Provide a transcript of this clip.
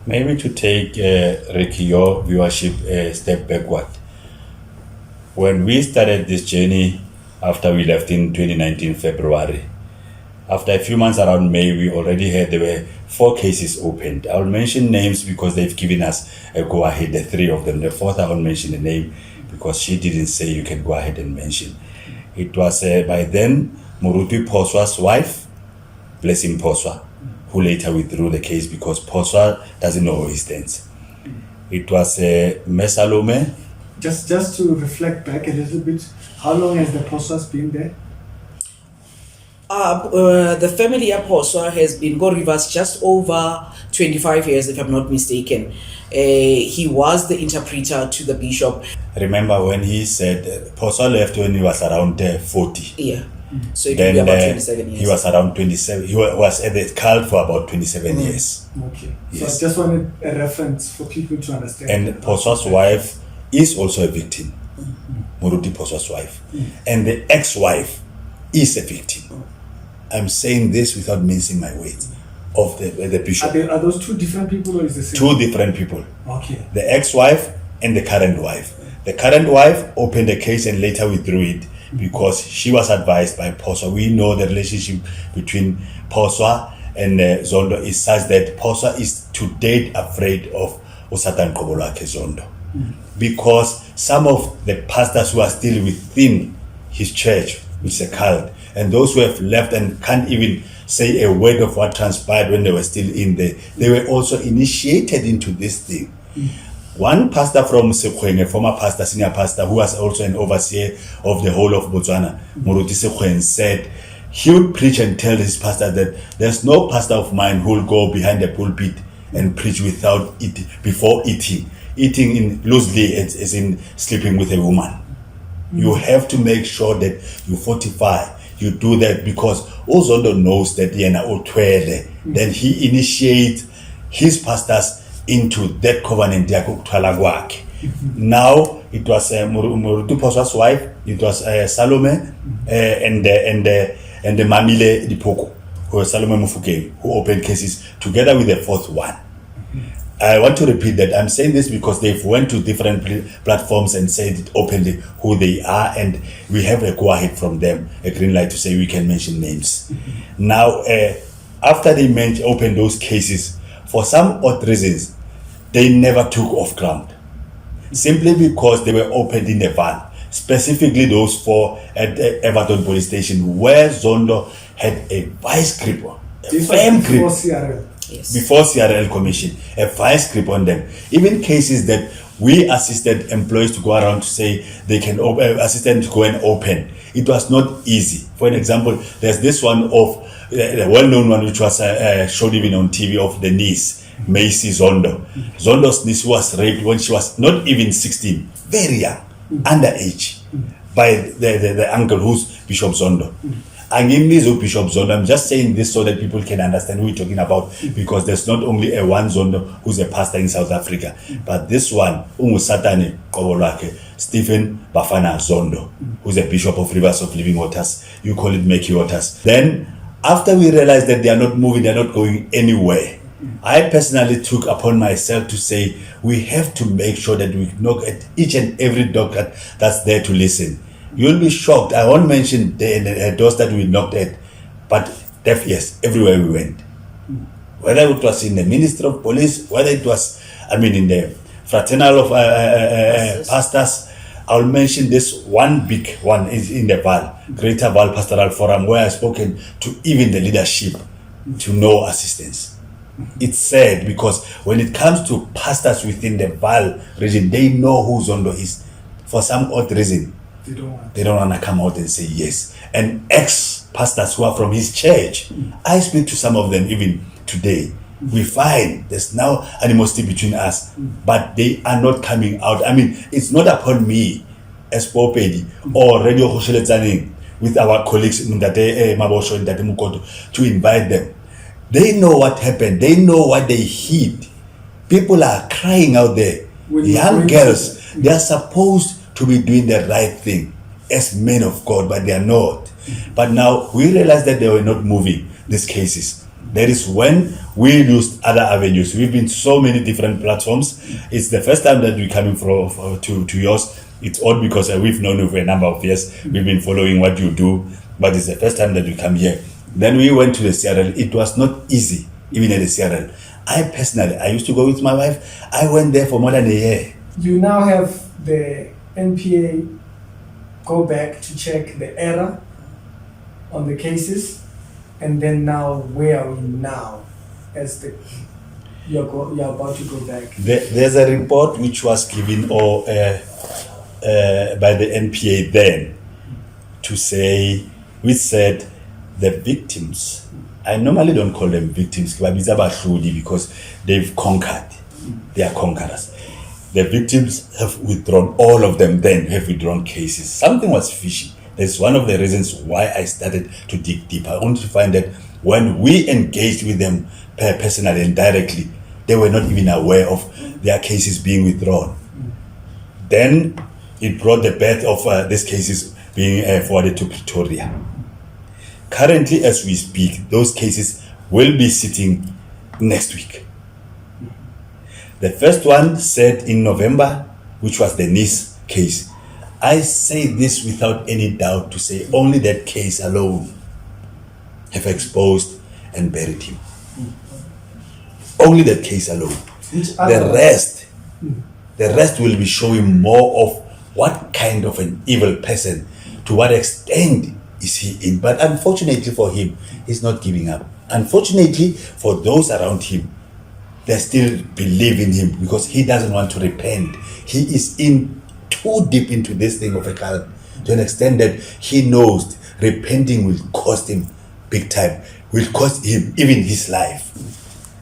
Maybe to take Ricky, your viewership a step backward. When we started this journey after we left in 2019 February, after a few months around May, we already had there were 4 cases opened. I'll mention names because they've given us a go ahead, the 3 of them. The 4th, I won't mention the name because she didn't say you can go ahead and mention. It was by then Muruti Poswa's wife, Blessing Poswa, who later withdrew the case because Poswa doesn't know where he stands. It was Mesalome. Just to reflect back a little bit, how long has the Poswas been there? The family apostle has been Go Rivers just over 25 years, if I'm not mistaken. He was the interpreter to the bishop. Remember when he said Poswa left when he was around 40? Yeah. So it will be about 27 years. He was around 27. He was at the cult for about 27 years. Okay. Yes. So I just wanted a reference for people to understand. And Poswa's wife is also a victim. Muruti Poswa's wife. And the ex-wife is a victim. I'm saying this without mincing my words of the bishop. Are those 2 different people or is the same? 2 different people. Okay. The ex-wife and the current wife. The current wife opened the case and later withdrew it because she was advised by Poswa. We know the relationship between Poswa and Zondo is such that Poswa is to date afraid of Usatan Kobolake Zondo. Because some of the pastors who are still within his church, which is a cult, and those who have left and can't even say a word of what transpired when they were still in there, they were also initiated into this thing. One pastor from Sekweng, a former pastor, senior pastor, who was also an overseer of the whole of Botswana, Muruti Sekweng, said he would preach and tell his pastor that there's no pastor of mine who will go behind the pulpit and preach without eating, before eating. Eating in loosely as in sleeping with a woman. You have to make sure that you fortify. You do that because Zondo knows that Yena Otwele. Then he initiates his pastors into that covenant. Now it was Murutu Poswa's wife, it was Salome and the Mamile Dipoko, who was Salome Mufukeng, who opened cases together with the 4th one. I want to repeat that. I'm saying this because they've went to different platforms and said it openly who they are, and we have a go-ahead from them, a green light to say we can mention names. Now, after they opened those cases, for some odd reasons, they never took off ground. Simply because they were opened in a van, specifically those 4 at Everton police station, where Zondo had a vice grip, a firm grip. CRL. Yes. Before CRL commission, a vice grip on them. Even cases that we assisted employees to go around to say they can assist them to go and open. It was not easy. For an example, there's this one of the well-known one which was showed even on TV of the niece, Macy Zondo. Zondo's niece was raped when she was not even 16, very young, underage, by the uncle who's Bishop Zondo. Bishop Zondo. I'm just saying this so that people can understand who we're talking about, because there's not only a one Zondo who's a pastor in South Africa, but this one, Satani Kobolake, Stephen Bafana Zondo, who's a bishop of Rivers of Living Waters. You call it Murky Waters. Then, after we realized that they are not moving, they're not going anywhere, I personally took upon myself to say we have to make sure that we knock at each and every door that's there to listen. You'll be shocked. I won't mention the doors that we knocked at, but deaf ears everywhere we went. Whether it was in the Ministry of Police, whether it was, in the Fraternal of Pastors. I'll mention this one big one is in the Val, Greater Val Pastoral Forum, where I've spoken to even the leadership to no assistance. It's sad because when it comes to pastors within the Val region, they know who Zondo is. For some odd reason, they don't want to come out and say yes. And ex-pastors who are from his church, I speak to some of them even today. We find there's now animosity between us, but they are not coming out. It's not upon me as Popedi or Radio Hosheletzaning with our colleagues in Ndate Mabosho and Ndate Mukoto to invite them. They know what happened. They know what they hid. People are crying out there. Young girls, they are supposed to be doing the right thing as men of God, but they are not. But now we realize that they were not moving these cases. That is when we lose other avenues. We've been so many different platforms. It's the first time that we're coming to yours. It's odd because we've known you for a number of years. We've been following what you do, but it's the first time that we come here. Then we went to the CRL. It was not easy, even at the CRL. I used to go with my wife. I went there for more than a year. You now have the NPA go back to check the error on the cases, and then now where are we now as you're about to go back? There's a report which was given by the NPA then which said the victims, I normally don't call them victims because they've conquered. They are conquerors. The victims have withdrawn, all of them then have withdrawn cases. Something was fishy. That's one of the reasons why I started to dig deeper. I wanted to find that when we engaged with them personally and directly, they were not even aware of their cases being withdrawn. Then it brought the birth of these cases being forwarded to Pretoria. Currently, as we speak, those cases will be sitting next week. The first one said in November, which was the Nice case. I say this without any doubt to say only that case alone have exposed and buried him. Only that case alone. The rest will be showing more of what kind of an evil person, to what extent is he in. But unfortunately for him, he's not giving up. Unfortunately for those around him, they still believe in him because he doesn't want to repent. He is in too deep into this thing of a cult to an extent that he knows repenting will cost him big time, will cost him even his life.